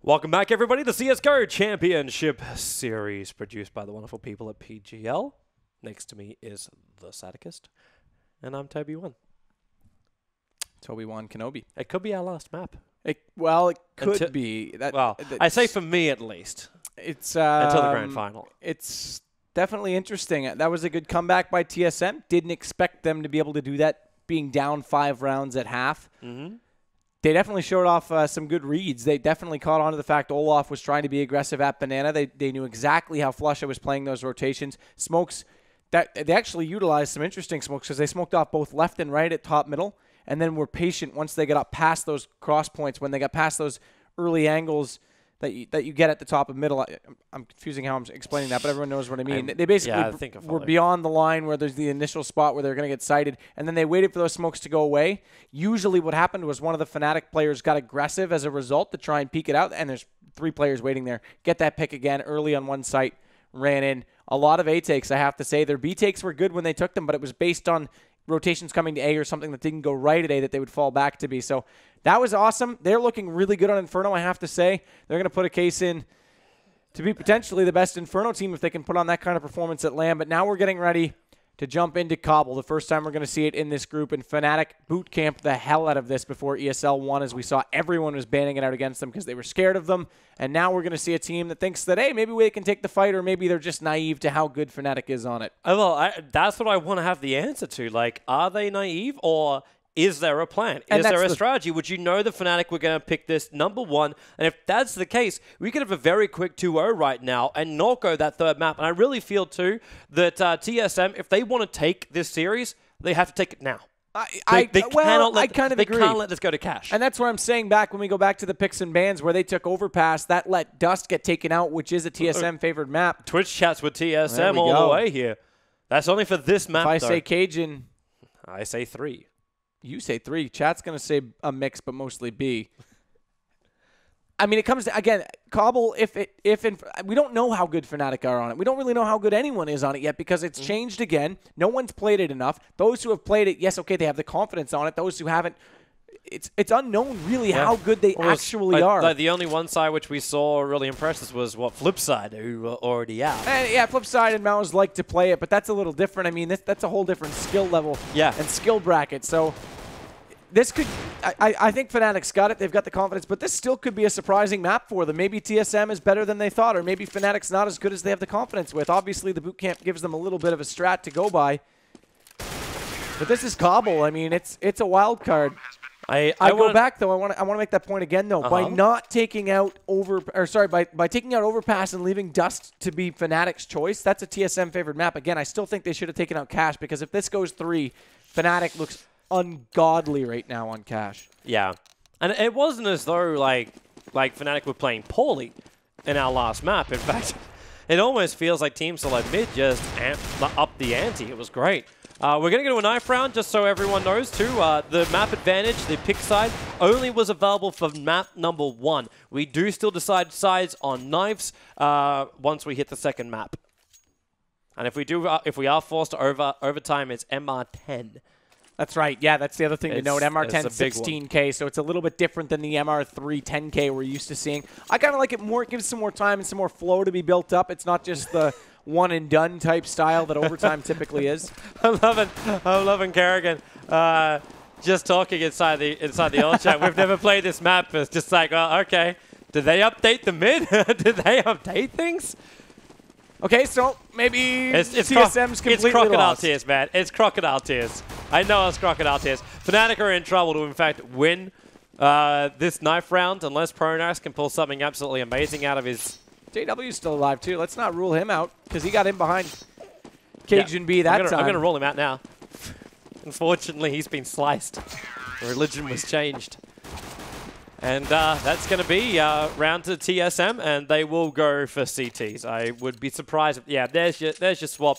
Welcome back, everybody, to CSGO Championship Series, produced by the wonderful people at PGL. Next to me is the Sadicist, and I'm Toby1. Toby1 Kenobi. It could be our last map. It could be. I say for me at least. It's until the grand final. It's definitely interesting. That was a good comeback by TSM. Didn't expect them to be able to do that, being down 5 rounds at half. They definitely showed off some good reads. They definitely caught on to the fact Olaf was trying to be aggressive at Banana. They knew exactly how Flusha was playing those rotations. Smokes, they actually utilized some interesting smokes because they smoked off both left and right at top middle, and then were patient once they got up past those cross points, when they got past those early angles that you get at the top of middle. I'm confusing how I'm explaining that, but everyone knows what I mean. They basically were beyond the line where there's the initial spot where they're going to get sighted, and then they waited for those smokes to go away. Usually what happened was one of the Fnatic players got aggressive as a result to try and peek it out, and there's 3 players waiting there. Get that pick again early on one site, ran in. A lot of A takes, I have to say. Their B takes were good when they took them, but it was based on rotations coming to A or something that didn't go right at A that they would fall back to B. So that was awesome. They're looking really good on Inferno, I have to say. They're going to put a case in to be potentially the best Inferno team if they can put on that kind of performance at LAN. But now we're getting ready to jump into Cobble. The first time we're going to see it in this group, and Fnatic boot camped the hell out of this before ESL won, as we saw everyone was banning it out against them because they were scared of them. And now we're going to see a team that thinks that, hey, maybe they can take the fight, or maybe they're just naive to how good Fnatic is on it. Well, that's what I want to have the answer to. Like, are they naive, or is there a plan? Is there a strategy? Would you know the Fnatic were going to pick this #1? And if that's the case, we could have a very quick 2-0 right now and not go that third map. And I really feel, too, that TSM, if they want to take this series, they have to take it now. I kind of agree. They can't let this go to cash. And that's what I'm saying back when we go back to the picks and bans where they took Overpass. That let Dust get taken out, which is a TSM-favored map. Twitch chats with TSM all the way here. That's only for this map, If I say Cajun, I say 3. You say 3. Chat's going to say a mix, but mostly B. I mean, it comes to, again, Cobble, we don't know how good Fnatic are on it. We don't really know how good anyone is on it yet because it's changed again. No one's played it enough. Those who have played it, yes, okay, they have the confidence on it. Those who haven't, it's unknown really how good they actually are. Like the only one side which we saw really impress us was, Flipside, who were already out. Yeah, Flipside and Mouse like to play it, but that's a little different. I mean, that's a whole different skill level and skill bracket. So this could, I think Fnatic's got it. They've got the confidence, but this still could be a surprising map for them. Maybe TSM is better than they thought, or maybe Fnatic's not as good as they have the confidence with. Obviously, the boot camp gives them a little bit of a strat to go by. But this is Cobble. I mean, it's a wild card. I go back though. I want to make that point again though. By not taking out by taking out Overpass and leaving Dust to be Fnatic's choice, that's a TSM favored map. Again, I still think they should have taken out Cash, because if this goes 3, Fnatic looks ungodly right now on Cash. Yeah, and it wasn't as though like Fnatic were playing poorly in our last map. In fact, it almost feels like Team Solid Mid just amped up the ante. It was great. We're going to go to a knife round, just so everyone knows, too. The map advantage, the pick side, only was available for map #1. We do still decide sides on knives once we hit the second map. And if we are forced to overtime, it's MR10. That's right. Yeah, that's the other thing to note. MR10 16K, so it's a little bit different than the MR3 10K we're used to seeing. I kind of like it more. It gives some more time and some more flow to be built up. It's not just the one and done type style that overtime typically is. I'm loving Kerrigan. Just talking inside the old chat. We've never played this map. It's just like, oh, okay. Did they update the mid? Did they update things? Okay, so maybe TSM's completely It's crocodile lost. tears, man. It's crocodile tears. I know it's crocodile tears. Fnatic are in trouble to, in fact, win this knife round unless Pronax can pull something absolutely amazing out of his... JW's still alive, too. Let's not rule him out, because he got in behind Cajun B that time. I'm going to rule him out now. Unfortunately, he's been sliced. Religion was changed. And that's going to be round to TSM, and they will go for CTs. I would be surprised if... Yeah, there's your swap.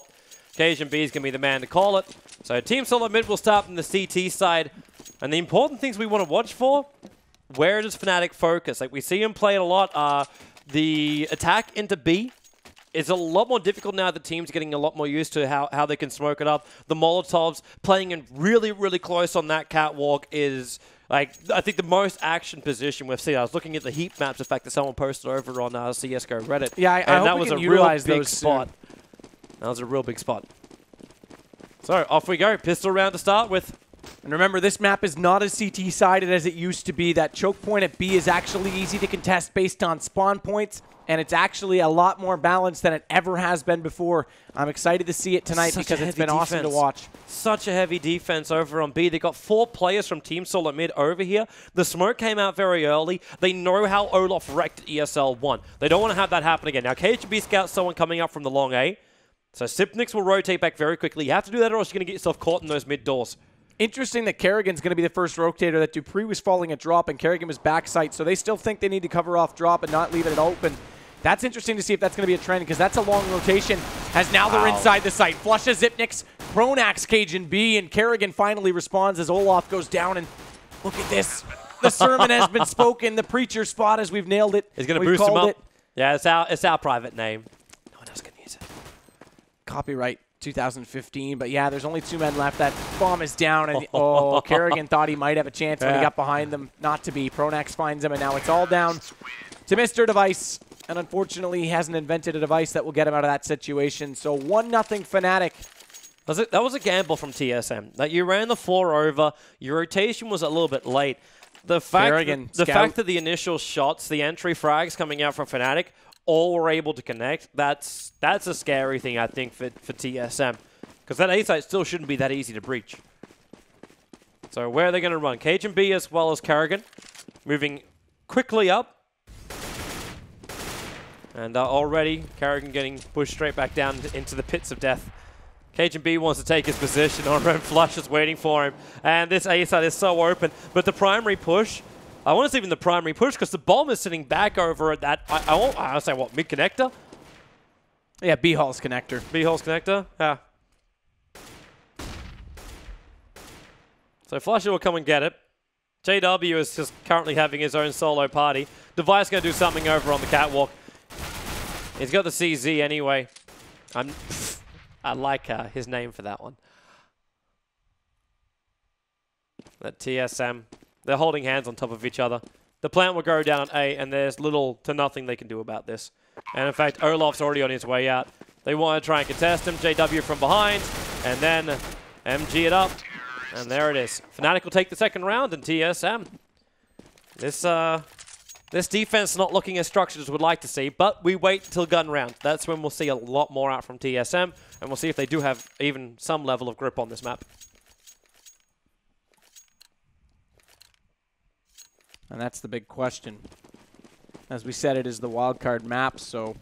Cajun B is going to be the man to call it. So Team Solid Mid will start from the CT side. And the important things we want to watch for, where does Fnatic focus? Like, we see him play it a lot. The attack into B it's a lot more difficult now. The team's getting a lot more used to how they can smoke it up. The Molotovs playing in really, really close on that catwalk is, like, I think the most action position we've seen. I was looking at the heat maps, the fact that someone posted over on CSGO Reddit. Yeah, I hope that we was can a real utilize big those spot. That was a real big spot. So off we go. Pistol round to start with. And remember, this map is not as CT-sided as it used to be. That choke point at B is actually easy to contest based on spawn points, and it's actually a lot more balanced than it ever has been before. I'm excited to see it tonight because it's been awesome to watch. Such a heavy defense over on B. They got 4 players from Team Solid Mid over here. The smoke came out very early. They know how Olaf wrecked ESL 1. They don't want to have that happen again. Now, KGB scouts someone coming up from the long A. So Sipnix will rotate back very quickly. You have to do that or else you're going to get yourself caught in those mid doors. Interesting that Kerrigan's going to be the first rotator, that Dupree was falling at drop and Kerrigan was backside, so they still think they need to cover off drop and not leave it open. That's interesting to see if that's going to be a trend, because that's a long rotation, as now they're inside the site. Flushes Zipnix, Pronax, Cajun B, and Kerrigan finally responds as Olaf goes down, and look at this. The sermon has been spoken, the preacher spot, as we've nailed it. He's going to boost him up. Yeah, it's our private name. No one else can use it. Copyright 2015, but yeah, there's only 2 men left. That bomb is down, and oh, Kerrigan thought he might have a chance when he got behind them. Not to be. Pronax finds him, and now it's all down to Mr. Device, and unfortunately, he hasn't invented a device that will get him out of that situation. So 1-0 Fnatic. That was a gamble from TSM. That you ran the floor over, your rotation was a little bit late. The fact that the initial shots, the entry frags coming out from Fnatic, all were able to connect, that's a scary thing, I think, for TSM. Because that A site still shouldn't be that easy to breach. So where are they going to run? Cajun B as well as Kerrigan. Moving quickly up. And already, Kerrigan getting pushed straight back down into the pits of death. Cajun B wants to take his position. On-ramp Flush is waiting for him. And this A site is so open. But the primary push, I want to see even the primary push because the bomb is sitting back over at that. I want to say what, mid connector? Yeah, B Hall's connector. B Hall's connector? Yeah. So Flusher will come and get it. JW is just currently having his own solo party. Device going to do something over on the catwalk. He's got the CZ anyway. I like his name for that one. That TSM. They're holding hands on top of each other. The plant will go down on A, and there's little to nothing they can do about this. And in fact, Olaf's already on his way out. They want to try and contest him. JW from behind, and then MG it up. And there it is. Fnatic will take the second round, and TSM. This defense not looking as structured as we'd like to see, but we wait until gun round. That's when we'll see a lot more out from TSM, and we'll see if they do have even some level of grip on this map. And that's the big question. As we said, it is the wildcard map, so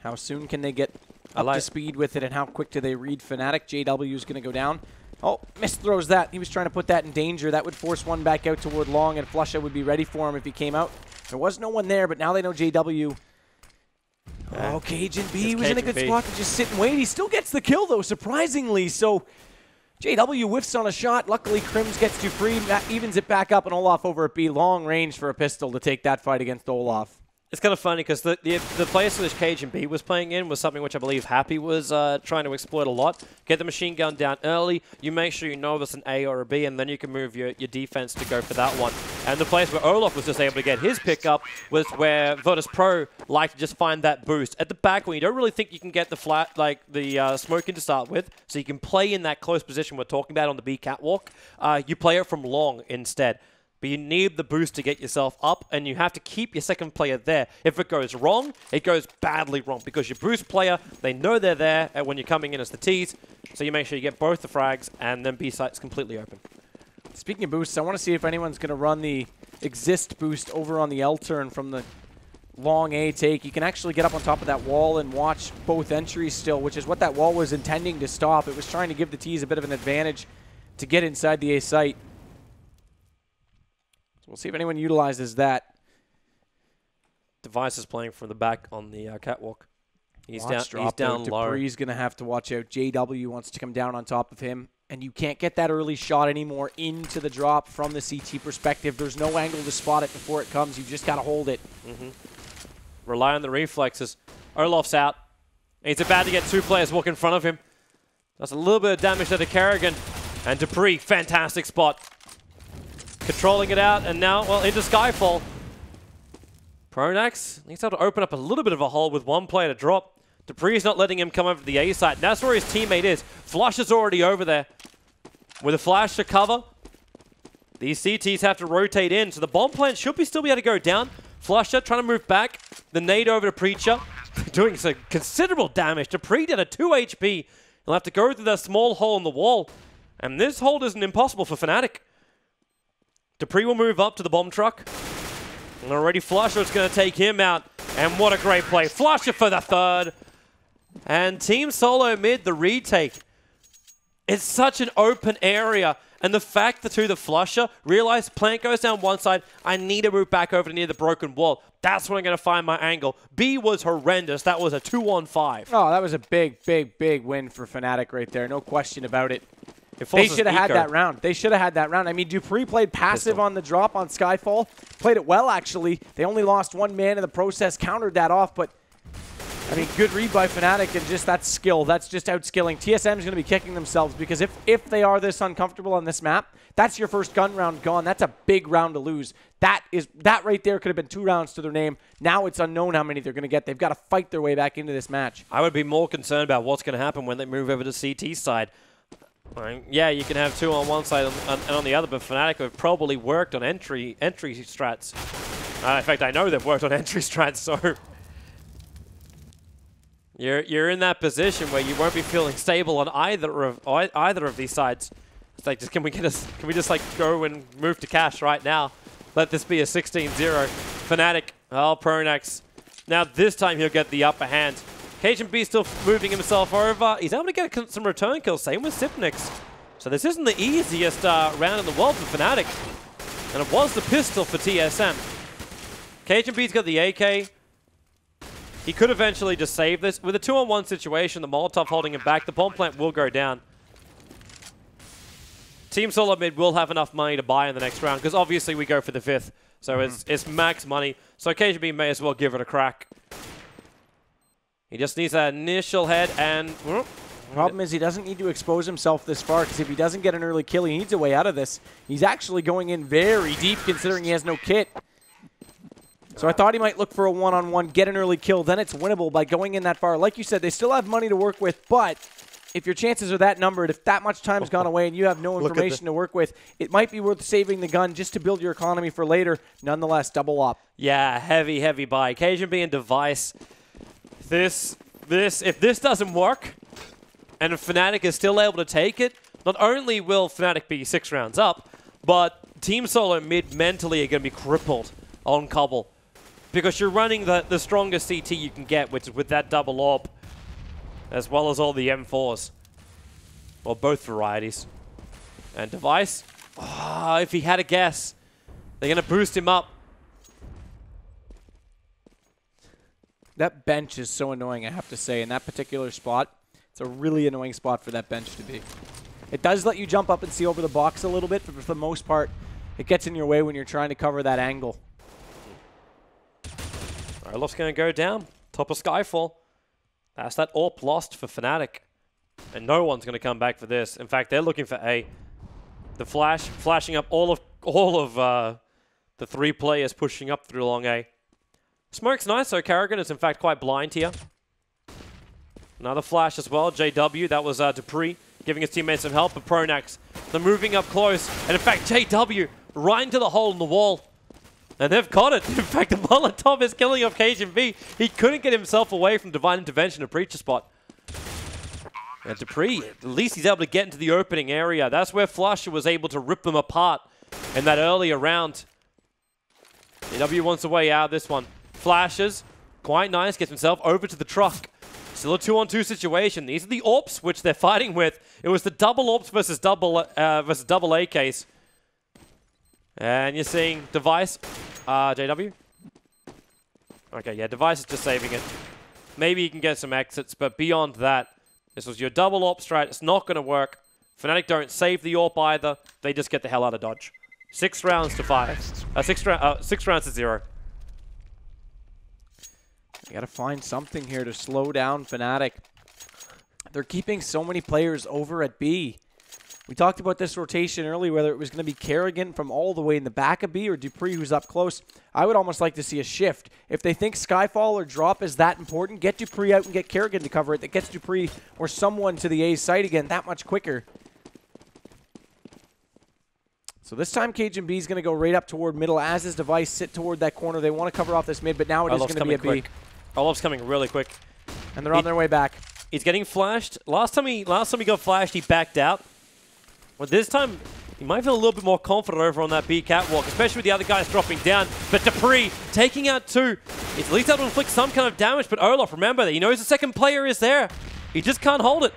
how soon can they get up to speed with it, and how quick do they read Fnatic? JW is going to go down. Oh, misthrows that. He was trying to put that in danger. That would force one back out toward long, and Flusha would be ready for him if he came out. There was no one there, but now they know JW. Oh, Cajun B was in a good spot to just sit and wait. He still gets the kill, though, surprisingly. So JW whiffs on a shot. Luckily, Crims gets Dupree. That evens it back up, and Olaf over at B. Long range for a pistol to take that fight against Olaf. It's kind of funny because the place which Cajun B was playing in was something which I believe Happy was trying to exploit a lot. Get the machine gun down early. You make sure you know if it's an A or a B, and then you can move your defense to go for that one. And the place where Olaf was just able to get his pickup was where Virtus Pro liked to just find that boost at the back when you don't really think you can get the smoke in to start with, so you can play in that close position we're talking about on the B catwalk. You play it from long instead. But you need the boost to get yourself up, and you have to keep your second player there. If it goes wrong, it goes badly wrong, because your boost player, they know they're there when you're coming in as the T's, so you make sure you get both the frags, and then B site's completely open. Speaking of boosts, I want to see if anyone's going to run the exist boost over on the L turn from the long A take. You can actually get up on top of that wall and watch both entries still, which is what that wall was intending to stop. It was trying to give the T's a bit of an advantage to get inside the A site. So we'll see if anyone utilizes that. Device is playing from the back on the catwalk. He's down low. Dupree's going to have to watch out. JW wants to come down on top of him. And you can't get that early shot anymore into the drop from the CT perspective. There's no angle to spot it before it comes. You just got to hold it. Rely on the reflexes. Olaf's out. He's about to get 2 players walk in front of him. That's a little bit of damage there to Kerrigan. And Dupree, fantastic spot. Controlling it out, and now, well, into Skyfall. Pronax needs to open up a little bit of a hole with 1 player to drop. Dupree's not letting him come over to the A side. And that's where his teammate is. Flush is already over there. With a flash to cover, these CTs have to rotate in, so the bomb plant should still be able to go down. Flusher trying to move back. The nade over to Preacher, doing some considerable damage. Dupree did a 2 HP. He'll have to go through that small hole in the wall. And this hold isn't impossible for Fnatic. Dupree will move up to the bomb truck. And already Flusher's going to take him out. And what a great play. Flusher for the 3rd. And Team Solo mid, the retake. It's such an open area. And the fact that the Flusher realized plant goes down one side, I need to move back over to near the broken wall. That's when I'm going to find my angle. B was horrendous. That was a 2-on-5. Oh, that was a big, big, big win for Fnatic right there. No question about it. They should have had that round. They should have had that round. I mean, Dupree played passive on the drop on Skyfall. Played it well, actually. They only lost 1 man in the process, countered that off, but I mean, good read by Fnatic, and just that skill. That's just outskilling. TSM is going to be kicking themselves because if they are this uncomfortable on this map, that's your first gun round gone. That's a big round to lose. That right there could have been 2 rounds to their name. Now it's unknown how many they're going to get. They've got to fight their way back into this match. I would be more concerned about what's going to happen when they move over to CT side. Yeah, you can have 2 on one side and on the other, but Fnatic have probably worked on entry strats. In fact, I know they've worked on entry strats, so you're in that position where you won't be feeling stable on either of these sides. It's like, can we just like go and move to cash right now? Let this be a 16-0. Fnatic, Pronax. Now this time he'll get the upper hand. Cajun B still moving himself over. He's able to get some return kills. Same with Sipnix. So this isn't the easiest round in the world for Fnatic. And it was the pistol for TSM. Cajun B's got the AK. He could eventually just save this. With a 2-on-1 situation, the Molotov holding him back, the bomb plant will go down. Team Solo mid will have enough money to buy in the next round, because obviously we go for the 5th. So it's max money. So Cajun B may as well give it a crack. He just needs that initial head, and Problem is he doesn't need to expose himself this far, because if he doesn't get an early kill, he needs a way out of this. He's actually going in very deep considering he has no kit. So I thought he might look for a 1-on-1, get an early kill, then it's winnable by going in that far. Like you said, they still have money to work with, but if your chances are that numbered, if that much time's gone away and you have no information to work with, it might be worth saving the gun just to build your economy for later. Nonetheless, double up. Yeah, heavy buy. Cajun B and Device. If this doesn't work, and if Fnatic is still able to take it, not only will Fnatic be 6 rounds up, but Team Solo mid mentally are going to be crippled on Cobble. Because you're running the strongest CT you can get, which is with that double AWP, as well as all the M4s. Well, both varieties. And Device, if he had a guess, they're going to boost him up. That bench is so annoying, I have to say, in that particular spot. It's a really annoying spot for that bench to be. It does let you jump up and see over the box a little bit, but for the most part, it gets in your way when you're trying to cover that angle. Olaf's going to go down. Top of Skyfall. That's that AWP lost for Fnatic. And no one's going to come back for this. In fact, they're looking for A. The flashing up all of the 3 players pushing up through long A. Smoke's nice, so Kerrigan is in fact quite blind here. Another flash as well. JW, that was Dupree, giving his teammates some help. But Pronax, they're moving up close. And in fact, JW right into the hole in the wall. And they've got it. In fact, the Molotov is killing off Cajun B. He couldn't get himself away from Divine Intervention to breach a spot. And Dupree, at least he's able to get into the opening area. That's where Flusher was able to rip them apart in that earlier round. JW wants a way out of this one. Flashes, quite nice, gets himself over to the truck. Still a 2-on-2 situation. These are the AWPs which they're fighting with. It was the double AWPs versus double A case. And you're seeing Device, JW. Okay, yeah, Device is just saving it. Maybe you can get some exits, but beyond that, this was your double AWP strat. It's not going to work. Fnatic don't save the AWP either. They just get the hell out of dodge. 6 rounds to 5. 6 rounds to 0. You got to find something here to slow down Fnatic. They're keeping so many players over at B. We talked about this rotation earlier, whether it was going to be Kerrigan from all the way in the back of B or Dupree who's up close. I would almost like to see a shift. If they think Skyfall or drop is that important, get Dupree out and get Kerrigan to cover it. That gets Dupree or someone to the A site again that much quicker. So this time Cajun B is going to go right up toward middle as his device sit toward that corner. They want to cover off this mid, but now it is going to be a B. Olof's coming really quick. And they're on their way back. He's getting flashed. Last time he got flashed, he backed out. But this time, he might feel a little bit more confident over on that B catwalk, especially with the other guys dropping down. But Dupree taking out 2. He's at least able to inflict some kind of damage, but Olof, remember that he knows the second player is there. He just can't hold it.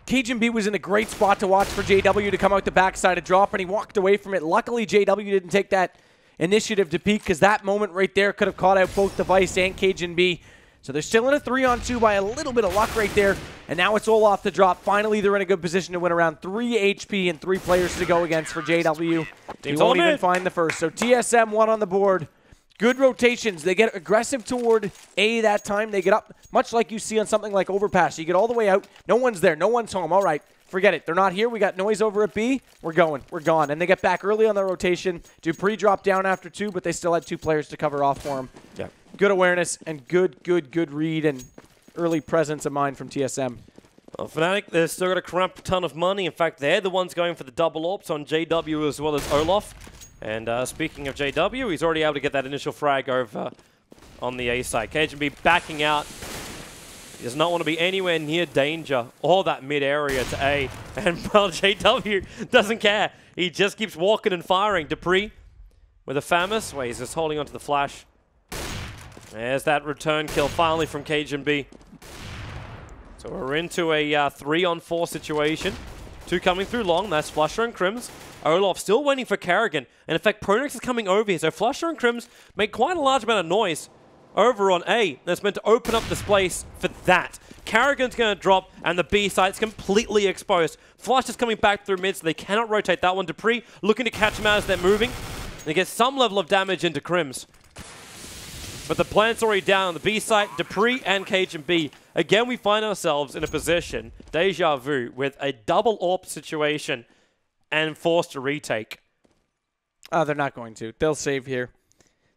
Cajun B was in a great spot to watch for JW to come out the backside of drop, and he walked away from it. Luckily, JW didn't take that initiative to peek, because that moment right there could have caught out both Device and Cajun B. So they're still in a 3-on-2 by a little bit of luck right there. And now it's all off the drop. Finally, they're in a good position to win around 3 HP and 3 players to go against for JW. They won't even find the first. So TSM 1 on the board. Good rotations. They get aggressive toward A that time. They get up, much like you see on something like Overpass. You get all the way out. No one's there. No one's home. All right. Forget it. They're not here. We got noise over at B. We're going. We're gone. And they get back early on the rotation. Dupree dropped down after 2, but they still had 2 players to cover off for him. Yeah. Good awareness and good read and early presence of mind from TSM. Well, Fnatic, they've still got a crap ton of money. In fact, they're the ones going for the double ops on JW as well as Olof. And speaking of JW, he's already able to get that initial frag over on the A side. Cajun B backing out. He does not want to be anywhere near danger or that mid area to A. And, well, JW doesn't care. He just keeps walking and firing. Dupree with a Famus. Wait, he's just holding onto the flash. There's that return kill finally from Cajun B. So we're into a 3-on-4 situation. 2 coming through long. That's Flusher and Crims. Olof still waiting for Kerrigan. And in fact, Pronix is coming over here. So Flusher and Crims make quite a large amount of noise over on A. That's meant to open up the space for that. Kerrigan's going to drop, and the B site's completely exposed. Flush is coming back through mid, so they cannot rotate that one. Dupree looking to catch them out as they're moving. They get some level of damage into Crims. But the plant's already down on the B site, Dupree and Cajun B. Again, we find ourselves in a position, deja vu, with a double AWP situation and forced to retake. Oh, they're not going to. They'll save here.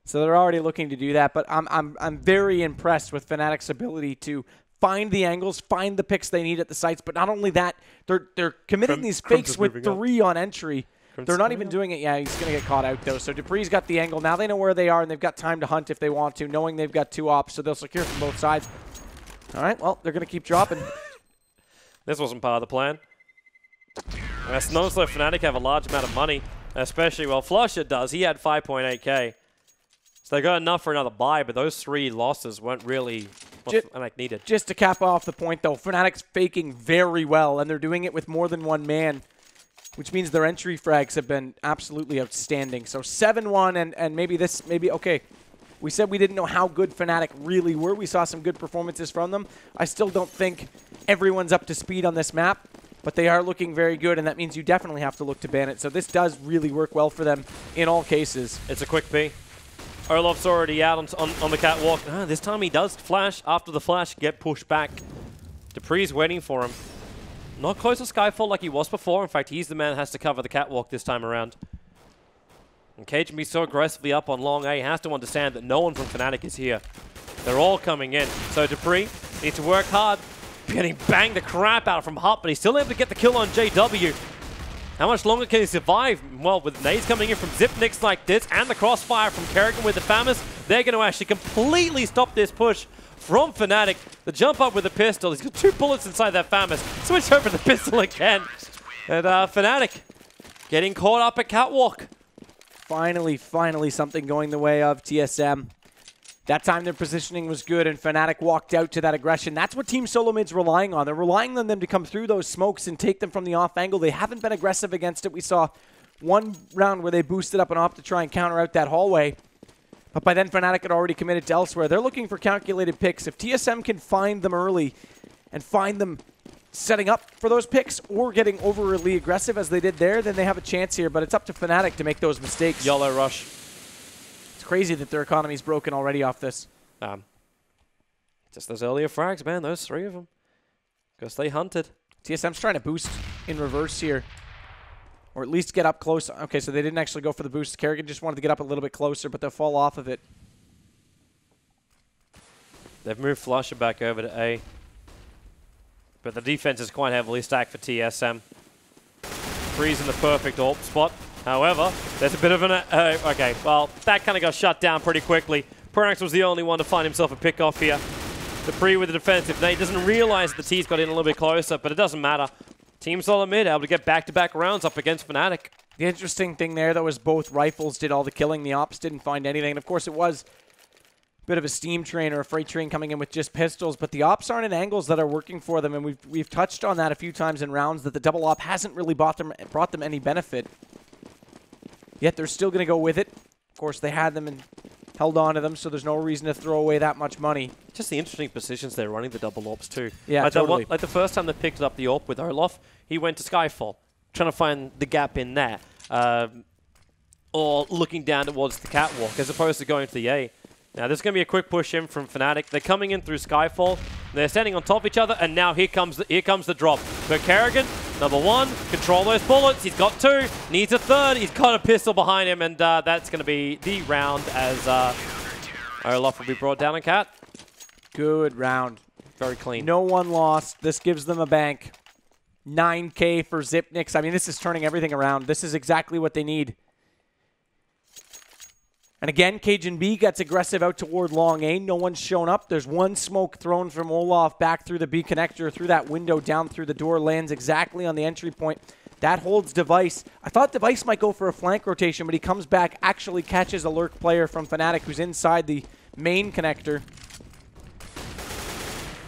So they're already looking to do that, but I'm very impressed with Fnatic's ability to find the angles, find the picks they need at the sites, but not only that, they're committing these fakes with 3 on entry. They're not even doing it. Yeah, he's going to get caught out, though. So Dupree's got the angle. Now they know where they are, and they've got time to hunt if they want to, knowing they've got 2 ops, so they'll secure from both sides. All right, well, they're going to keep dropping. This wasn't part of the plan. It's notice that Fnatic have a large amount of money, especially, well, Flusher does. He had 5.8k. So they got enough for another buy, but those 3 losses weren't really what Fnatic needed. Just to cap off the point, though, Fnatic's faking very well, and they're doing it with more than 1 man, which means their entry frags have been absolutely outstanding. So 7-1, and maybe, okay, we said we didn't know how good Fnatic really were. We saw some good performances from them. I still don't think everyone's up to speed on this map, but they are looking very good, and that means you definitely have to look to ban it. So this does really work well for them in all cases. It's a quick P. Olof's already out on the catwalk. This time he does flash. After the flash, get pushed back. Dupree's waiting for him. Not close to Skyfall like he was before. In fact, he's the man that has to cover the catwalk this time around. And Cajun B so aggressively up on long A has to understand that no one from Fnatic is here. They're all coming in. So Dupree needs to work hard. Getting banged the crap out from Hutt, but he's still able to get the kill on JW. How much longer can he survive? Well, with nades coming in from Zipnix like this and the crossfire from Kerrigan with the Famus, they're going to actually completely stop this push from Fnatic. The jump up with the pistol. He's got 2 bullets inside that Famus. Switch over to the pistol again. And Fnatic getting caught up at catwalk. Finally something going the way of TSM. That time their positioning was good, and Fnatic walked out to that aggression. That's what Team Solo Mid's relying on. They're relying on them to come through those smokes and take them from the off angle. They haven't been aggressive against it. We saw one round where they boosted up and off to try and counter out that hallway. But by then, Fnatic had already committed to elsewhere. They're looking for calculated picks. If TSM can find them early and find them setting up for those picks or getting overly aggressive as they did there, then they have a chance here. But it's up to Fnatic to make those mistakes. YOLO rush. It's crazy that their economy's broken already off this. Just those earlier frags, man. Those 3 of them. Because they hunted. TSM's trying to boost in reverse here. Or at least get up close. Okay, so they didn't actually go for the boost. Kerrigan just wanted to get up a little bit closer, but they'll fall off of it. They've moved Flusher back over to A. But the defense is quite heavily stacked for TSM. Freeze in the perfect AWP spot. However, there's a bit of an... okay, well, that kind of got shut down pretty quickly. Pronax was the only one to find himself a pick-off here. Dupree with the defensive nade doesn't realize the T's got in a little bit closer, but it doesn't matter. Team Solid Mid able to get back-to-back rounds up against Fnatic. The interesting thing there, though, is both rifles did all the killing. The ops didn't find anything. And, of course, it was a bit of a steam train or a freight train coming in with just pistols, but the ops aren't in angles that are working for them, and we've touched on that a few times in rounds, that the double op hasn't really brought them any benefit. Yet they're still going to go with it. Of course, they had them and held on to them, so there's no reason to throw away that much money. Just the interesting positions they're running the double ops too. Yeah, like totally. Like the first time they picked up the AWP with Olaf, he went to Skyfall, trying to find the gap in there. Or looking down towards the catwalk, as opposed to going to the A. Now, there's going to be a quick push in from Fnatic. They're coming in through Skyfall. They're standing on top of each other, and now here comes the drop. But Kerrigan, number 1, control those bullets. He's got 2, needs a 3rd. He's got a pistol behind him, and that's going to be the round as Olaf will be brought down on Cat. Good round. Very clean. No one lost. This gives them a bank. 9K for Zipnix. I mean, this is turning everything around. This is exactly what they need. And again, Cajun B gets aggressive out toward long A. No one's shown up. There's one smoke thrown from Olaf back through the B connector, through that window, down through the door, lands exactly on the entry point. That holds Device. I thought Device might go for a flank rotation, but he comes back, actually catches a lurk player from Fnatic who's inside the main connector.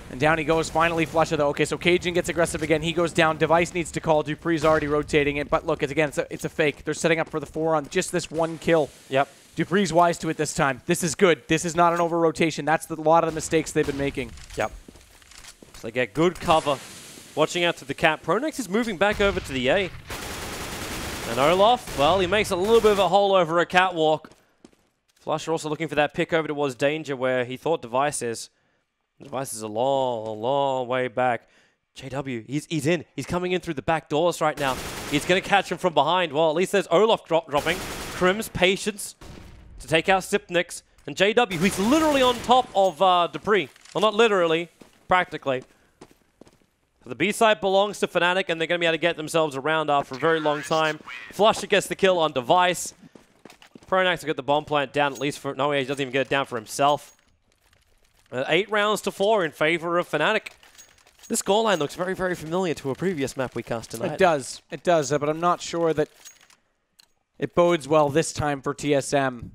And down he goes, finally Flusher though. Okay, so Cajun gets aggressive again. He goes down. Device needs to call. Dupree's already rotating it. But look, it's a fake. They're setting up for the 4 on just this one kill. Yep. Dupree's wise to it this time. This is good. This is not an over-rotation. That's a lot of the mistakes they've been making. Yep. So they get good cover. Watching out to the Cat. Pronex is moving back over to the A. And Olaf, well, he makes a little bit of a hole over a catwalk. Flusher also looking for that pick over towards Danger where he thought Device is. Device is a long, long way back. JW, he's in. He's coming in through the back doors right now. He's going to catch him from behind. Well, at least there's Olaf dropping. Krim's patience to take out Sipnix. And JW, who's literally on top of Dupree. Well, not literally, practically. So the B-side belongs to Fnatic, and they're going to be able to get themselves around after a very long time. Flusher gets the kill on Device. Pronax will get the bomb plant down at least for... No, he doesn't even get it down for himself. 8 rounds to 4 in favor of Fnatic. This scoreline looks very, very familiar to a previous map we cast tonight. It does, but I'm not sure that it bodes well this time for TSM.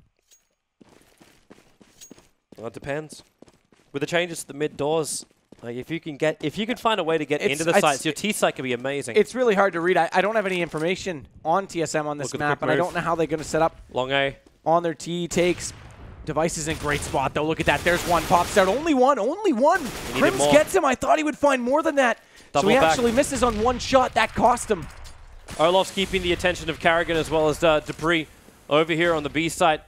Well, it depends. With the changes to the mid doors, like if you can find a way to get into the sites, your T site can be amazing. It's really hard to read. I don't have any information on TSM on this map, and I don't know how they're going to set up long A on their T takes. Device is in great spot, though. Look at that. There's one. Pops out. Only one. Krims gets him. I thought he would find more than that. So he actually misses on one shot. That cost him. Olaf's keeping the attention of Kerrigan as well as Dupree over here on the B site.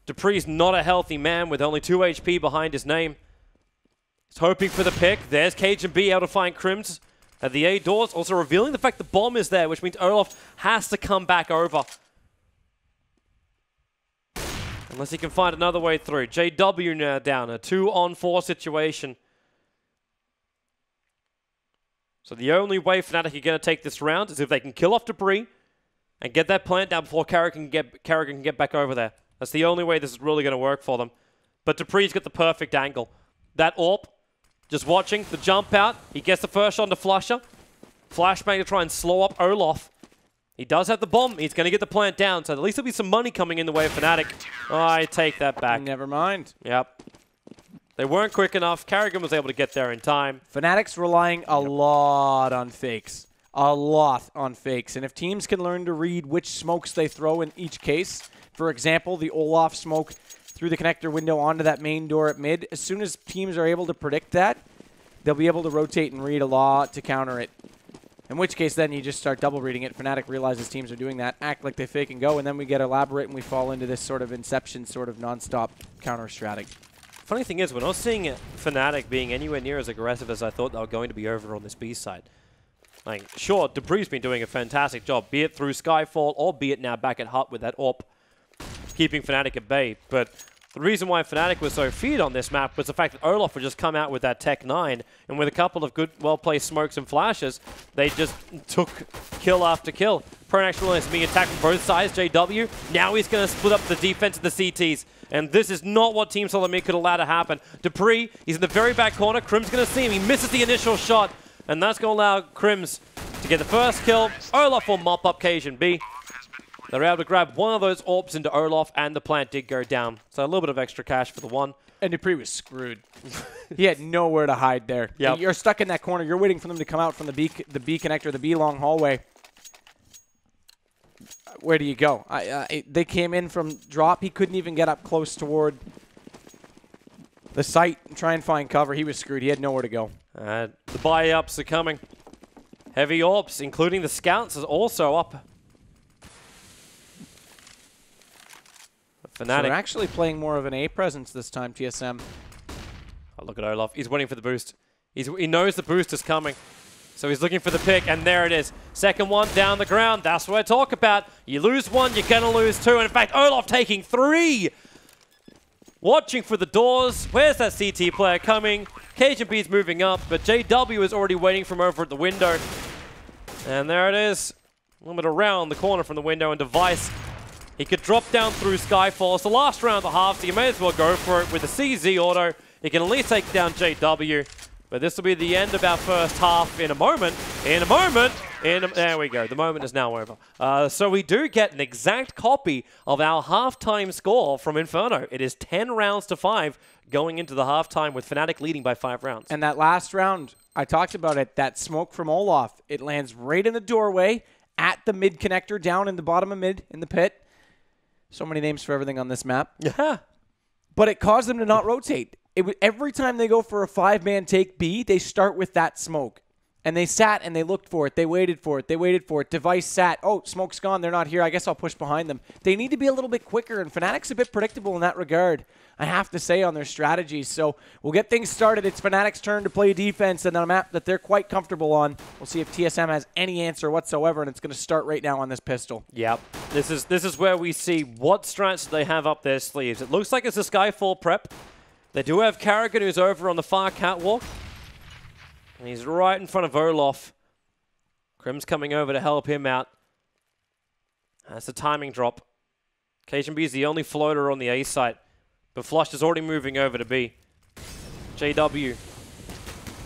Dupree's not a healthy man with only 2 HP behind his name. He's hoping for the pick. There's Cajun B able to find Krims at the A doors. Also revealing the fact the bomb is there, which means Olaf has to come back over. Unless he can find another way through. JW now down, a 2-on-4 situation. So the only way Fnatic are going to take this round is if they can kill off Dupree and get that plant down before Kerrigan can get back over there. That's the only way this is really going to work for them. But Dupree's got the perfect angle. That AWP, just watching the jump out. He gets the first shot to Flusher. Flashbang to try and slow up Olaf. He does have the bomb. He's going to get the plant down, so at least there'll be some money coming in the way of Fnatic. Oh, I take that back. Never mind. Yep. They weren't quick enough. Kerrigan was able to get there in time. Fnatic's relying a lot on fakes. A lot on fakes. And if teams can learn to read which smokes they throw in each case, for example, the Olaf smoke through the connector window onto that main door at mid, as soon as teams are able to predict that, they'll be able to rotate and read a lot to counter it. In which case, then you just start double reading it. Fnatic realizes teams are doing that, act like they fake and go, and then we get elaborate and we fall into this sort of inception, sort of non-stop counter strategy. funny thing is, we're not seeing Fnatic being anywhere near as aggressive as I thought they were going to be over on this B side. Like, sure, dupreeh's been doing a fantastic job, be it through Skyfall or be it now back at Hut with that AWP, keeping Fnatic at bay. But the reason why Fnatic was so feared on this map was the fact that Olaf would just come out with that Tech 9, and with a couple of good, well-placed smokes and flashes, they just took kill after kill. Pronax realized being attacked from both sides, JW. Now he's going to split up the defense of the CTs. And this is not what Team Solid Mid could allow to happen. dupreeh, he's in the very back corner. Crim's going to see him. He misses the initial shot. And that's going to allow Crims to get the first kill. Olaf will mop up Cajun B. They're able to grab one of those AWPs into Olaf, and the plant did go down. So a little bit of extra cash for the one. And dupreeh was screwed. He had nowhere to hide there. Yep. You're stuck in that corner. You're waiting for them to come out from the B connector, the B long hallway. Where do you go? They came in from drop. He couldn't even get up close toward the site and try and find cover. He was screwed. He had nowhere to go. The buy-ups are coming. Heavy AWPs, including the scouts, is also up. Fnatic. So they're actually playing more of an A presence this time, TSM. Oh, look at Olaf. He's waiting for the boost. He knows the boost is coming. So he's looking for the pick, and there it is. Second one down the ground. That's what I talk about. You lose one, you're going to lose two. And in fact, Olaf taking 3. Watching for the doors. Where's that CT player coming? Cajun B's moving up, but JW is already waiting from over at the window. And there it is. A little bit around the corner from the window, and Device. He could drop down through Skyfall. It's the last round of the half, so you may as well go for it with the CZ auto. He can at least take down JW. But this will be the end of our first half in a moment. There we go. The moment is now over. So we do get an exact copy of our halftime score from Inferno. It is 10 rounds to 5 going into the halftime with Fnatic leading by 5 rounds. And that last round, I talked about it, that smoke from Olaf, it lands right in the doorway at the mid connector down in the bottom of mid in the pit. So many names for everything on this map. Yeah. But it caused them to not rotate. Every time they go for a 5-man take B, they start with that smoke. And they sat and they looked for it. They waited for it. They waited for it. Device sat. Oh, smoke's gone. They're not here. I guess I'll push behind them. They need to be a little bit quicker, and Fnatic's a bit predictable in that regard, I have to say, on their strategies. So we'll get things started. It's Fnatic's turn to play defense and on a map that they're quite comfortable on. We'll see if TSM has any answer whatsoever, and it's going to start right now on this pistol. Yep. This is where we see what strats they have up their sleeves. It looks like it's a Skyfall prep. They do have Karrigan, who's over on the far catwalk. And he's right in front of Olaf. Crim's coming over to help him out. That's a timing drop. Cajun B is the only floater on the A site. But Flush is already moving over to B. JW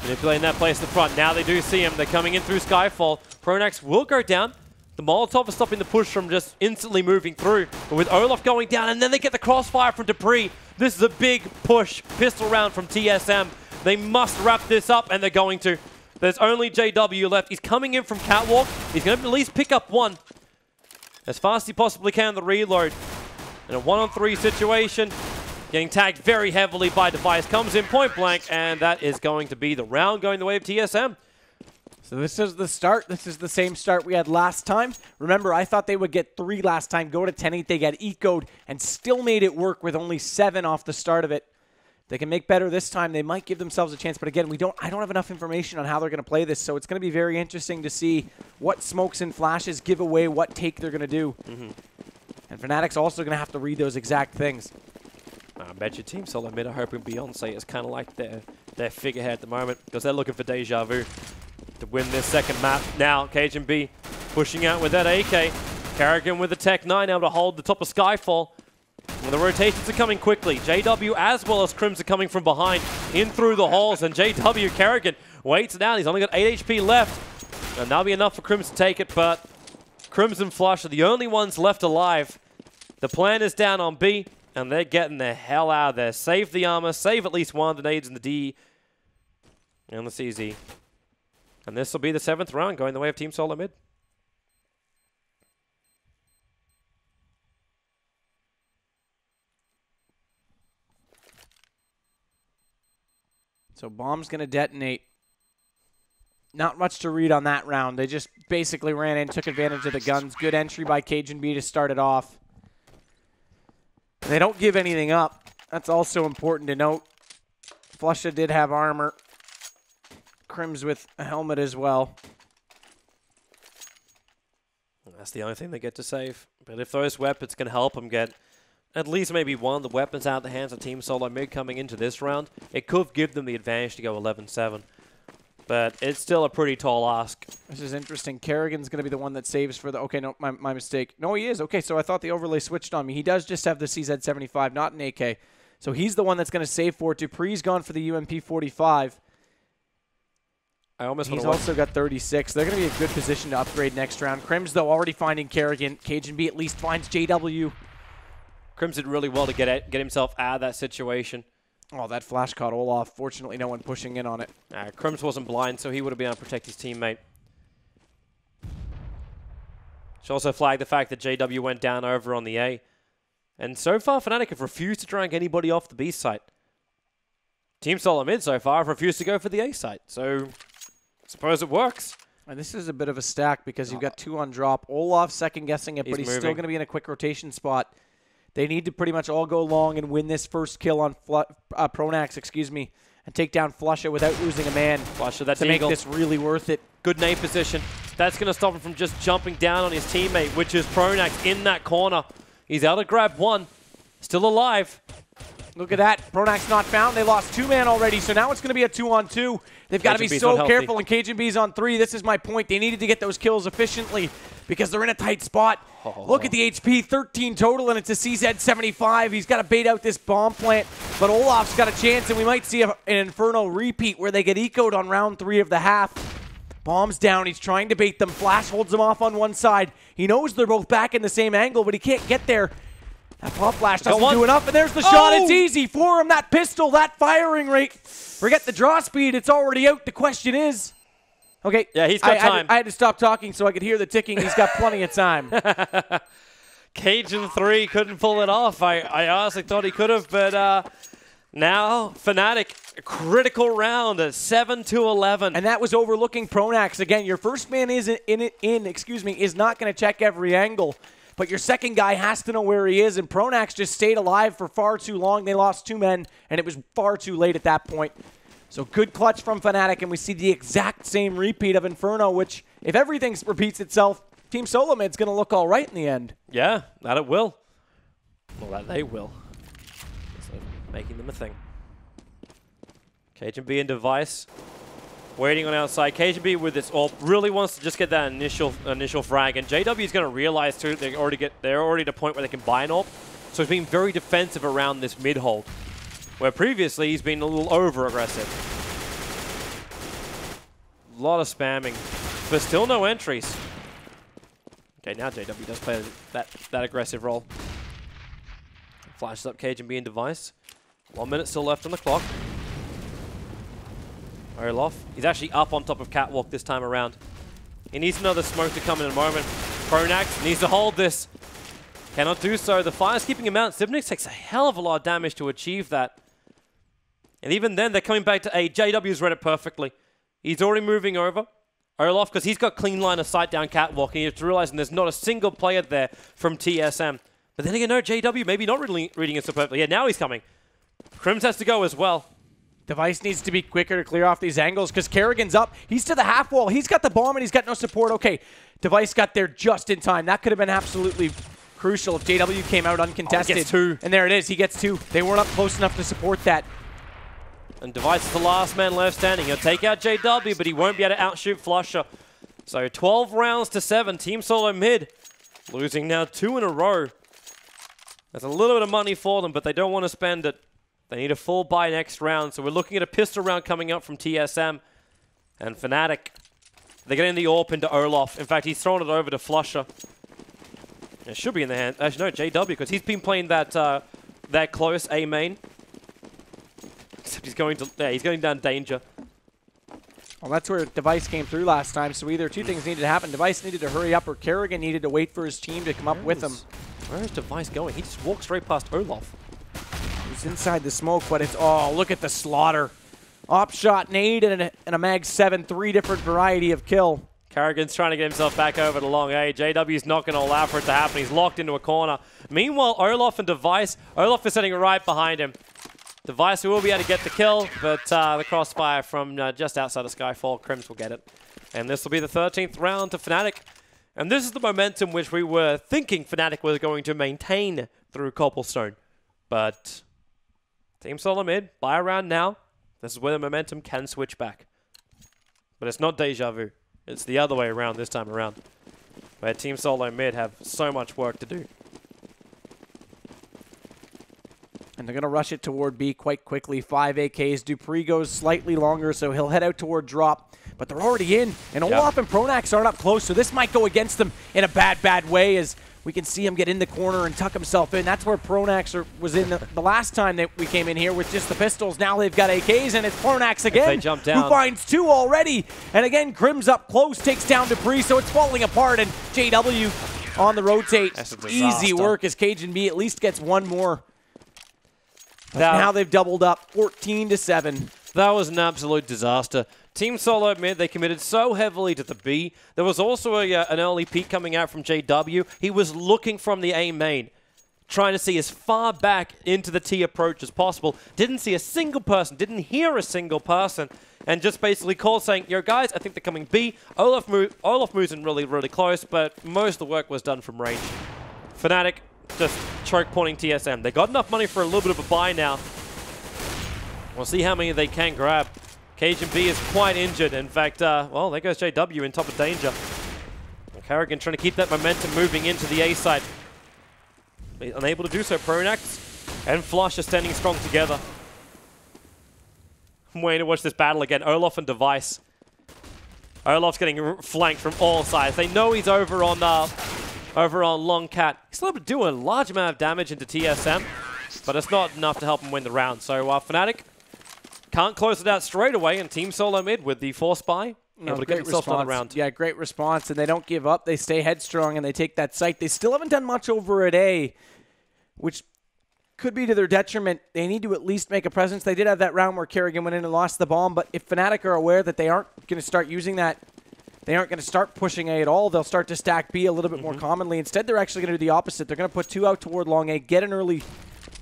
manipulating that place in the front. Now they do see him. They're coming in through Skyfall. Pronax will go down. The Molotov is stopping the push from just instantly moving through. But with Olaf going down, and then they get the crossfire from dupreeh. This is a big push. Pistol round from TSM. They must wrap this up, and they're going to. There's only JW left. He's coming in from catwalk. He's going to at least pick up one as fast as he possibly can, the reload. In a 1-on-3 situation, getting tagged very heavily by Device. Comes in point blank, and that is going to be the round going the way of TSM. So this is the start. This is the same start we had last time. Remember, I thought they would get 3 last time, go to 10-8. They got ecoed and still made it work with only 7 off the start of it. They can make better this time. They might give themselves a chance, but again, I don't have enough information on how they're going to play this, so it's going to be very interesting to see what smokes and flashes give away what take they're going to do. And Fnatic's also going to have to read those exact things. I bet your Team Solid Mid are hoping Beyonce is kind of like their figurehead at the moment, because they're looking for deja vu to win this second map. Now, Cajun B pushing out with that AK. Karrigan with the Tech 9 able to hold the top of Skyfall. And the rotations are coming quickly. JW as well as Crims are coming from behind in through the halls. And JW Karrigan waits it out. He's only got 8 HP left. And that'll be enough for Crims to take it. But Crims and Flush are the only ones left alive. The plan is down on B. And they're getting the hell out of there. Save the armor. Save at least one of the nades in the D. And the CZ. And this will be the 7th round going the way of Team Solid Mid. So bomb's going to detonate. Not much to read on that round. They just basically ran in, took advantage of the guns. Good entry by Cajun B to start it off. They don't give anything up. That's also important to note. Flusha did have armor. Crims with a helmet as well. That's the only thing they get to save. But if those weapons can help them get at least maybe one of the weapons out of the hands of Team Solo Mid coming into this round, it could give them the advantage to go 11-7. But it's still a pretty tall ask. This is interesting. Kerrigan's going to be the one that saves for the... Okay, no, my mistake. No, he is. Okay, so I thought the overlay switched on me. He does just have the CZ75, not an AK. So he's the one that's going to save for it. Dupree's gone for the UMP45. He's also got 36. They're going to be a good position to upgrade next round. Crims, though, already finding Kerrigan. Cajun B at least finds JW. Crims did really well to get himself out of that situation. Oh, that flash caught Olaf. Fortunately, no one pushing in on it. Crims wasn't blind, so he would have been able to protect his teammate. Should also flag the fact that JW went down over on the A. And so far, Fnatic have refused to drag anybody off the B site. Team Solo Mid so far have refused to go for the A site. So, suppose it works. And this is a bit of a stack because you've got 2 on drop. Olaf second-guessing it, but he's still going to be in a quick rotation spot. They need to pretty much all go long and win this first kill on Pronax, and take down Flusha without losing a man. Flusha, that's to make this really worth it. Good nade position. That's going to stop him from just jumping down on his teammate, which is Pronax in that corner. He's able to grab one. Still alive. Look at that. Pronax not found. They lost 2 man already, so now it's going to be a 2-on-2. They've got to be so careful, and Cajun B's on 3. This is my point. They needed to get those kills efficiently because they're in a tight spot. Oh. Look at the HP, 13 total, and it's a CZ75. He's got to bait out this bomb plant, but Olaf's got a chance, and we might see an Inferno repeat where they get ecoed on round 3 of the half. Bomb's down. He's trying to bait them. Flash holds him off on one side. He knows they're both back in the same angle, but he can't get there. That pop flash doesn't do enough, and there's the shot. It's easy for him. That pistol, that firing rate. Forget the draw speed. It's already out. The question is... Okay. Yeah, he's got time. I had to stop talking so I could hear the ticking. He's got plenty of time. Cajun 3 couldn't pull it off. I honestly thought he could have, but now Fnatic, a critical round at 7-11. And that was overlooking Pronax. Again, your first man is not going to check every angle. But your second guy has to know where he is, and Pronax just stayed alive for far too long. They lost 2 men, and it was far too late at that point. So good clutch from Fnatic, and we see the exact same repeat of Inferno, which, if everything repeats itself, Team Solo Mid's going to look all right in the end. Yeah, that it will. Well, that they will. So, making them a thing. Cajun B and Device. Waiting on outside. Cajun B with this AWP really wants to just get that initial frag, and JW is going to realize too they're already at a point where they can buy an AWP. So he's being very defensive around this mid hold, where previously he's been a little over aggressive. A lot of spamming, but still no entries. Okay, now JW does play that aggressive role. Flashes up Cajun B and Device. 1 minute still left on the clock. Olaf. He's actually up on top of Catwalk this time around. He needs another smoke to come in a moment. Pronax needs to hold this. Cannot do so. The fire's keeping him out. Sivnix takes a hell of a lot of damage to achieve that. And even then, they're coming back to A. JW's read it perfectly. He's already moving over. Olaf, because he's got clean line of sight down Catwalk, and you have to realize there's not a single player there from TSM. But then again, no, JW maybe not really reading it so perfectly. Yeah, now he's coming. Crims has to go as well. Device needs to be quicker to clear off these angles because Kerrigan's up. He's to the half wall. He's got the bomb and he's got no support. Okay, Device got there just in time. That could have been absolutely crucial if JW came out uncontested. He gets 2. And there it is. He gets 2. They weren't up close enough to support that. And Device is the last man left standing. He'll take out JW, but he won't be able to outshoot Flusha. So 12 rounds to 7. Team Solo Mid losing now 2 in a row. That's a little bit of money for them, but they don't want to spend it. They need a full buy next round, so we're looking at a pistol round coming up from TSM. And Fnatic, they're getting the AWP into Olaf. In fact, he's thrown it over to Flusha. It should be in the hand. Actually, no, JW, because he's been playing that close A main. Except he's going down danger. Well, that's where Device came through last time, so either 2 things needed to happen. Device needed to hurry up, or Kerrigan needed to wait for his team to come up with him. Where is Device going? He just walked straight past Olaf. He's inside the smoke, but it's... Oh, look at the slaughter. Op shot, nade, and a mag 7. 3 different variety of kill. Kerrigan's trying to get himself back over the long A. JW's not going to allow for it to happen. He's locked into a corner. Meanwhile, Olaf and Device. Olaf is sitting right behind him. Device will be able to get the kill, but the crossfire from just outside of Skyfall, Crims will get it. And this will be the 13th round to Fnatic. And this is the momentum which we were thinking Fnatic was going to maintain through Cobblestone. But Team Solo mid, buy a round now. This is where the momentum can switch back. But it's not deja vu. It's the other way around this time around, where Team Solo mid have so much work to do. And they're going to rush it toward B quite quickly. 5 AKs. Dupree goes slightly longer, so he'll head out toward drop. But they're already in, and Olaf and Pronax aren't up close, so this might go against them in a bad way, as we can see him get in the corner and tuck himself in. That's where Pronax was in the last time that we came in here with just the pistols. Now they've got AKs, and it's Pronax again, they jump down, who finds 2 already. And again, Crims up close, takes down Dupree, so it's falling apart, and JW on the rotate. Easy work as Cajun B at least gets 1 more. Now they've doubled up, 14-7. That was an absolute disaster. Team Solo mid, they committed so heavily to the B. There was also an early peek coming out from JW. He was looking from the A main, trying to see as far back into the T approach as possible. Didn't see a single person, didn't hear a single person, and just basically called saying, yo guys, I think they're coming B. Olaf moves in really close, but most of the work was done from range. Fnatic just choke pointing TSM. They got enough money for a little bit of a buy now. We'll see how many they can grab. Cajun B is quite injured. In fact, well, there goes JW in top of danger. Carrigan trying to keep that momentum moving into the A side. Unable to do so. Pronax and Flush are standing strong together. I'm waiting to watch this battle again. Olaf and Device. Olaf's getting flanked from all sides. They know he's over on Long Cat. He's able to do a large amount of damage into TSM, but it's not enough to help him win the round. So Fnatic can't close it out straight away, and Team Solo mid with the force buy able to get themselves another round. Yeah, great response, and they don't give up. They stay headstrong, and they take that site. They still haven't done much over at A, which could be to their detriment. They need to at least make a presence. They did have that round where Kerrigan went in and lost the bomb, but if Fnatic are aware that they aren't going to start using that, they aren't going to start pushing A at all. They'll start to stack B a little bit more commonly. Instead, they're actually going to do the opposite. They're going to put 2 out toward long A, get an early...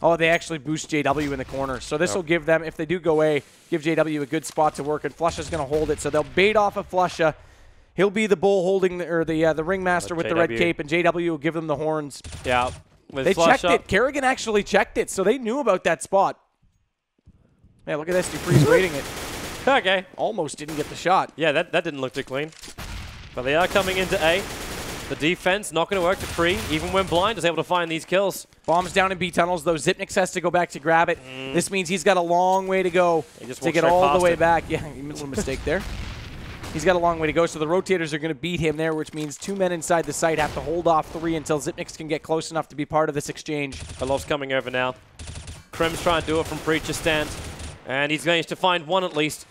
Oh, they actually boost JW in the corner. So this will give them, if they do go A, give JW a good spot to work, and Flusha's going to hold it. So they'll bait off of Flusha. He'll be the bull holding, the ringmaster with the red cape, and JW will give them the horns. Yeah. They checked it. Kerrigan actually checked it, so they knew about that spot. Yeah, look at this. Dupree's waiting it. Okay. Almost didn't get the shot. Yeah, that didn't look too clean. But they are coming into A. The defense not going to work. Dupree, even when blind, is able to find these kills. Bombs down in B tunnels, though. Zipnix has to go back to grab it. This means he's got a long way to go to get all the way back. Yeah, a little mistake there. He's got a long way to go, so the rotators are going to beat him there, which means 2 men inside the site have to hold off 3 until Zipnix can get close enough to be part of this exchange. Olof's coming over now. Krem's trying to do it from Preacher stand, and he's managed to find 1 at least.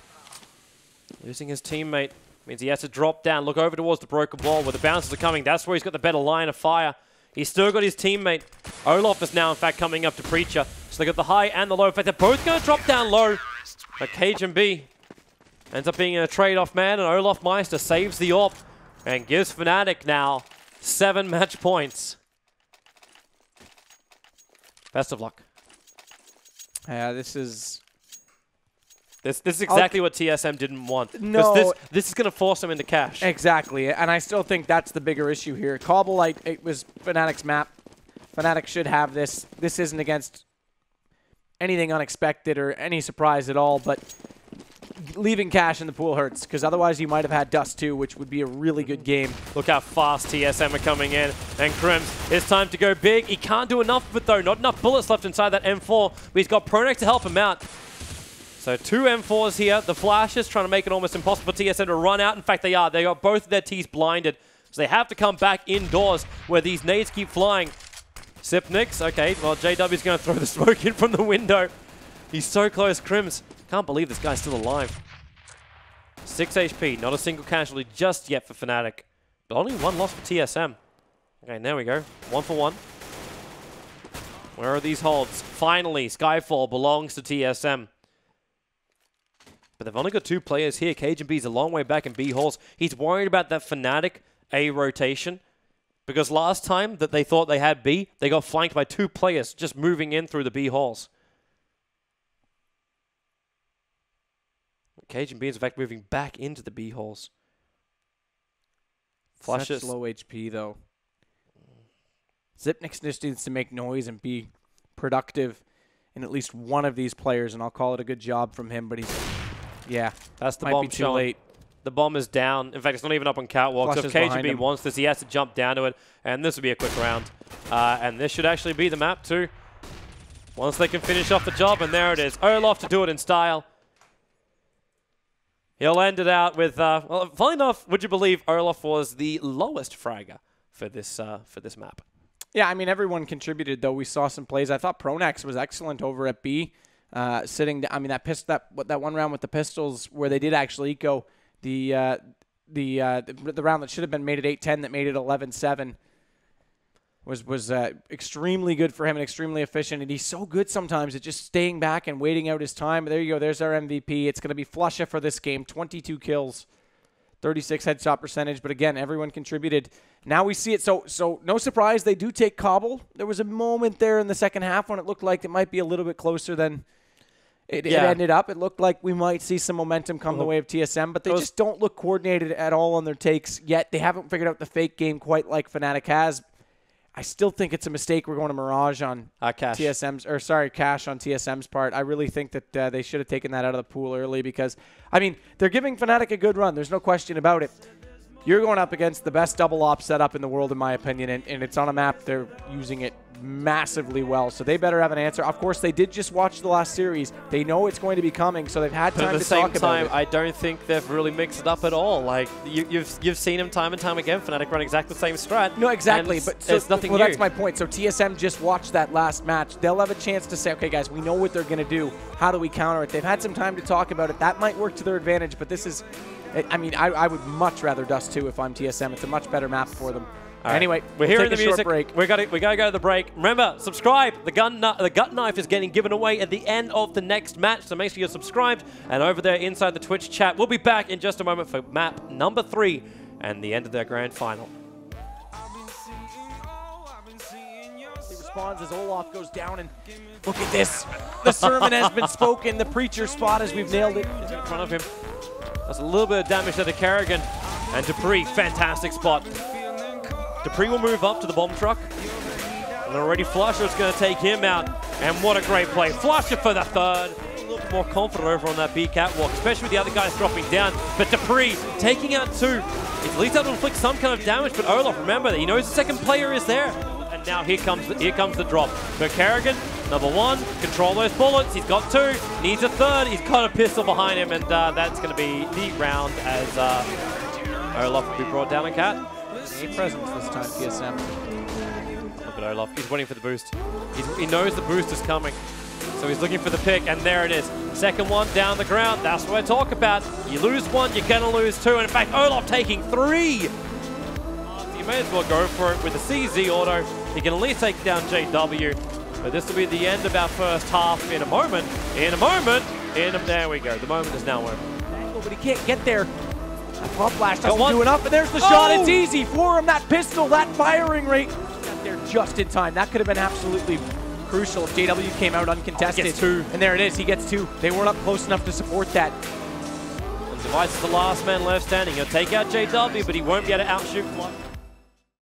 Losing his teammate means he has to drop down, look over towards the broken wall where the bounces are coming. That's where he's got the better line of fire. He's still got his teammate. Olaf is now, in fact, coming up to Preacher. So they got the high and the low. In fact, they're both going to drop down low. But Cajun B ends up being a trade-off man, and Olaf Meister saves the AWP and gives Fnatic now 7 match points. Best of luck. Yeah, this is... This is exactly what TSM didn't want. No. This is going to force them into cash. Exactly, and I still think that's the bigger issue here. Cobble, it was Fnatic's map. Fnatic should have this. This isn't against anything unexpected or any surprise at all, but leaving cash in the pool hurts, because otherwise you might have had Dust too, which would be a really good game. Look how fast TSM are coming in. And Krims, it's time to go big. He can't do enough of it though. Not enough bullets left inside that M4, but he's got Pronax to help him out. So 2 M4s here. The flashes trying to make it almost impossible for TSM to run out. In fact, they are. They got both of their T's blinded. So they have to come back indoors where these nades keep flying. Sipnix, okay, well, JW's going to throw the smoke in from the window. He's so close, Krims. Can't believe this guy's still alive. 6 HP, not a single casualty just yet for Fnatic. But only 1 loss for TSM. Okay, there we go. 1 for 1. Where are these holds? Finally, Skyfall belongs to TSM. But they've only got 2 players here. Cajun B's a long way back in B halls. He's worried about that Fnatic A rotation. Because last time that they thought they had B, they got flanked by 2 players just moving in through the B halls. Cage and Beans, in fact, moving back into the B holes. Flushes. Such low HP, though. Zipnix just needs to make noise and be productive in at least one of these players, and I'll call it a good job from him, but he's, yeah. That's the might bomb be too showing. late. The bomb is down. In fact, it's not even up on catwalk. So if KGB him. wants this, he has to jump down to it, and this will be a quick round. And this should actually be the map too. Once they can finish off the job, and there it is. Olaf to do it in style. He'll end it out with, well, funnily enough, would you believe Olaf was the lowest fragger for this map? Yeah, I mean, everyone contributed, though. We saw some plays. I thought Pronax was excellent over at B. Sitting, I mean, that one round with the pistols where they did actually eco the round that should have been made at 8-10 that made it 11-7 was extremely good for him and extremely efficient. And he's so good sometimes at just staying back and waiting out his time. There you go. There's our MVP. It's going to be Flusha for this game. 22 kills, 36 headshot percentage. But again, everyone contributed. Now we see it. So no surprise, they do take Cobble. There was a moment there in the second half when it looked like it might be a little bit closer than it ended up. It looked like we might see some momentum come the way of TSM, but they just don't look coordinated at all on their takes yet. They haven't figured out the fake game quite like Fnatic has. I still think it's a mistake we're going to Mirage on TSM's, or sorry, Cash on TSM's part. I really think that they should have taken that out of the pool early because, I mean, they're giving Fnatic a good run. There's no question about it. You're going up against the best double op setup in the world, in my opinion, and it's on a map. They're using it massively well, so they better have an answer. Of course, they did just watch the last series. They know it's going to be coming, so they've had time to talk about it. At the same time, I don't think they've really mixed it up at all. Like, you've seen them time and time again, Fnatic run exactly the same strat. No, exactly, but so, it's nothing new. That's my point. So TSM just watched that last match. They'll have a chance to say, okay, guys, we know what they're going to do. How do we counter it? They've had some time to talk about it. That might work to their advantage, but this is, I mean, I would much rather Dust 2 if I'm TSM. It's a much better map for them. Right. Anyway, we're hearing the music. We gotta go to the break. Remember, subscribe. The gut knife is getting given away at the end of the next match, so make sure you're subscribed. And over there inside the Twitch chat, we'll be back in just a moment for map number 3 and the end of their grand final. He responds as Olaf goes down, and look at this. The sermon has been spoken. The preacher spot as we've nailed it. He's in front of him. That's a little bit of damage to the Kerrigan. And Dupree, fantastic spot. Dupree will move up to the bomb truck. And already Flusher's going to take him out. And what a great play. Flusher for the third. A little bit more confident over on that B catwalk, especially with the other guys dropping down. But Dupree taking out 2. He's at least able to inflict some kind of damage. But Olaf, remember that he knows the second player is there. And now here comes the drop. But Kerrigan, number 1, control those bullets. He's got 2. Needs a third. He's got a pistol behind him. And that's going to be the round as Olaf will be brought down a cat. 8 presence this time, TSM. Look at Olaf. He's waiting for the boost. He knows the boost is coming. So he's looking for the pick, and there it is. Second one down the ground. That's what I talk about. You lose 1, you're going to lose 2. And in fact, Olaf taking 3. You may as well go for it with the CZ auto. He can at least take down JW. But this will be the end of our first half in a moment. There we go. The moment is now over. But he can't get there. That pump flash doesn't do enough, and there's the shot. It's easy for him. That pistol, that firing rate. Got there just in time. That could have been absolutely crucial if JW came out uncontested. Gets 2. And there it is. He gets 2. They weren't up close enough to support that. And Device is the last man left standing. He'll take out JW, but he won't be able to outshoot Flush.